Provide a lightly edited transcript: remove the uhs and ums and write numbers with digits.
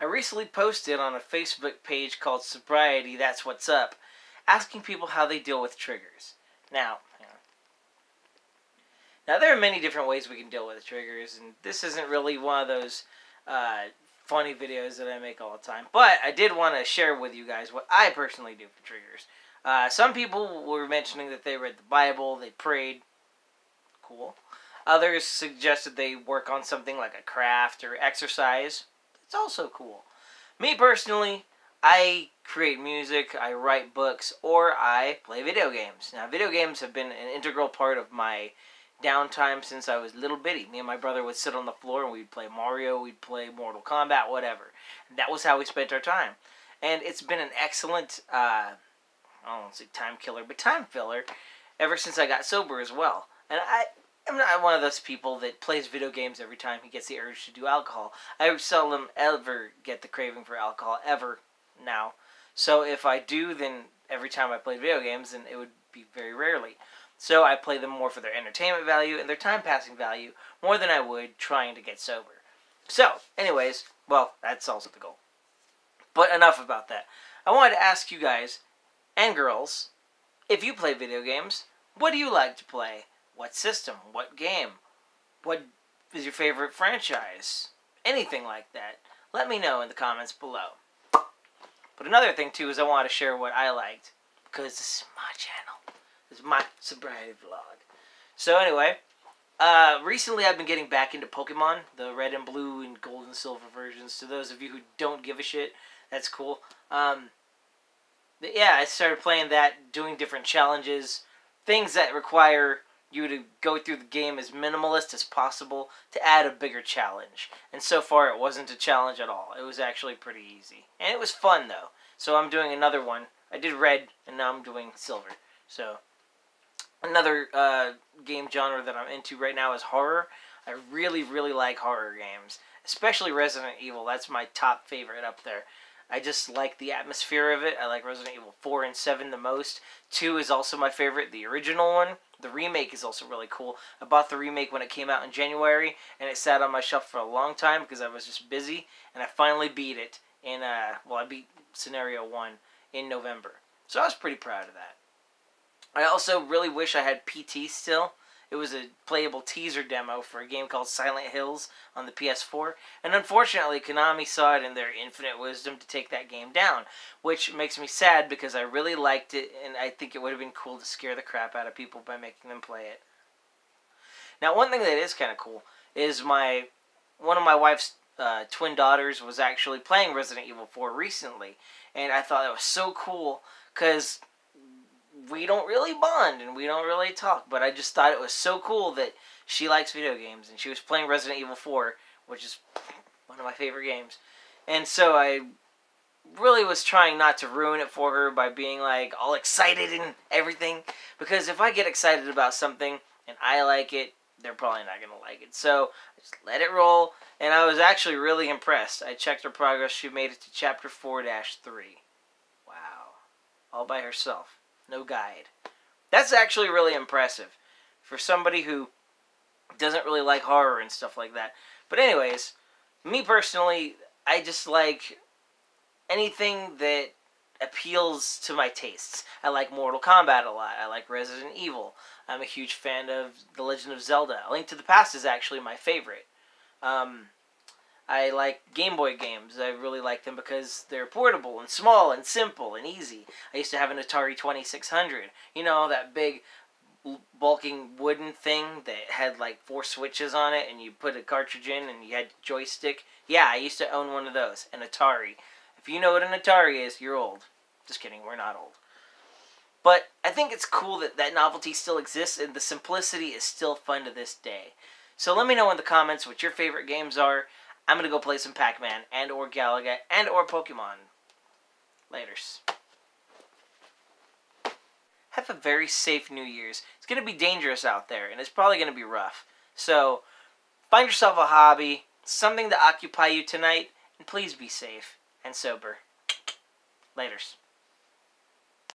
I recently posted on a Facebook page called Sobriety, That's What's Up, asking people how they deal with triggers. Now, there are many different ways we can deal with triggers, and this isn't really one of those funny videos that I make all the time. But I did want to share with you guys what I personally do for triggers. Some people were mentioning that they read the Bible, they prayed. Cool. Others suggested they work on something like a craft or exercise. It's also cool. Me personally, I create music, I write books, or I play video games. Now, video games have been an integral part of my downtime since I was little bitty. Me and my brother would sit on the floor and we'd play Mario, we'd play Mortal Kombat, whatever. And that was how we spent our time. And it's been an excellent, I don't want to say time killer, but time filler ever since I got sober as well. And I'm not one of those people that plays video games every time he gets the urge to do alcohol. I seldom ever get the craving for alcohol, ever, now. So if I do, then every time I play video games, then it would be very rarely. So I play them more for their entertainment value and their time-passing value, more than I would trying to get sober. So, anyways, well, that's also the goal. But enough about that. I wanted to ask you guys, and girls, if you play video games, what do you like to play? What system? What game? What is your favorite franchise? Anything like that. Let me know in the comments below. But another thing, too, is I want to share what I liked. Because this is my channel. This is my sobriety vlog. So anyway, recently I've been getting back into Pokemon. The red and blue and gold and silver versions. To those of you who don't give a shit, that's cool. Yeah, I started playing that, doing different challenges. Things that require you to go through the game as minimalist as possible to add a bigger challenge. And so far it wasn't a challenge at all. It was actually pretty easy. And it was fun though. So I'm doing another one. I did red and now I'm doing silver. So another game genre that I'm into right now is horror. I really, really like horror games. Especially Resident Evil. That's my top favorite up there. I just like the atmosphere of it. I like Resident Evil 4 and 7 the most. 2 is also my favorite, the original one. The remake is also really cool. I bought the remake when it came out in January, and it sat on my shelf for a long time because I was just busy, and I finally beat it in, well, I beat Scenario 1 in November. So I was pretty proud of that. I also really wish I had PT still. It was a playable teaser demo for a game called Silent Hills on the PS4. And unfortunately, Konami saw it in their infinite wisdom to take that game down. Which makes me sad because I really liked it and I think it would have been cool to scare the crap out of people by making them play it. Now, one thing that is kind of cool is one of my wife's twin daughters was actually playing Resident Evil 4 recently. And I thought that was so cool because we don't really bond and we don't really talk, but I just thought it was so cool that she likes video games and she was playing Resident Evil 4, which is one of my favorite games. And so I really was trying not to ruin it for her by being like all excited and everything, because if I get excited about something and I like it, they're probably not going to like it. So I just let it roll, and I was actually really impressed. I checked her progress. She made it to chapter 4-3. Wow. All by herself. No guide. That's actually really impressive for somebody who doesn't really like horror and stuff like that. But anyways, me personally, I just like anything that appeals to my tastes. I like Mortal Kombat a lot. I like Resident Evil. I'm a huge fan of The Legend of Zelda. A Link to the Past is actually my favorite. I like Game Boy games. I really like them because they're portable and small and simple and easy. I used to have an Atari 2600. You know, that big bulking wooden thing that had like 4 switches on it and you put a cartridge in and you had a joystick. Yeah, I used to own one of those. An Atari. If you know what an Atari is, you're old. Just kidding, we're not old. But I think it's cool that that novelty still exists and the simplicity is still fun to this day. So let me know in the comments what your favorite games are. I'm going to go play some Pac-Man and or Galaga and or Pokemon. Laters. Have a very safe New Year's. It's going to be dangerous out there, and it's probably going to be rough. So, find yourself a hobby, something to occupy you tonight, and please be safe and sober. Laters.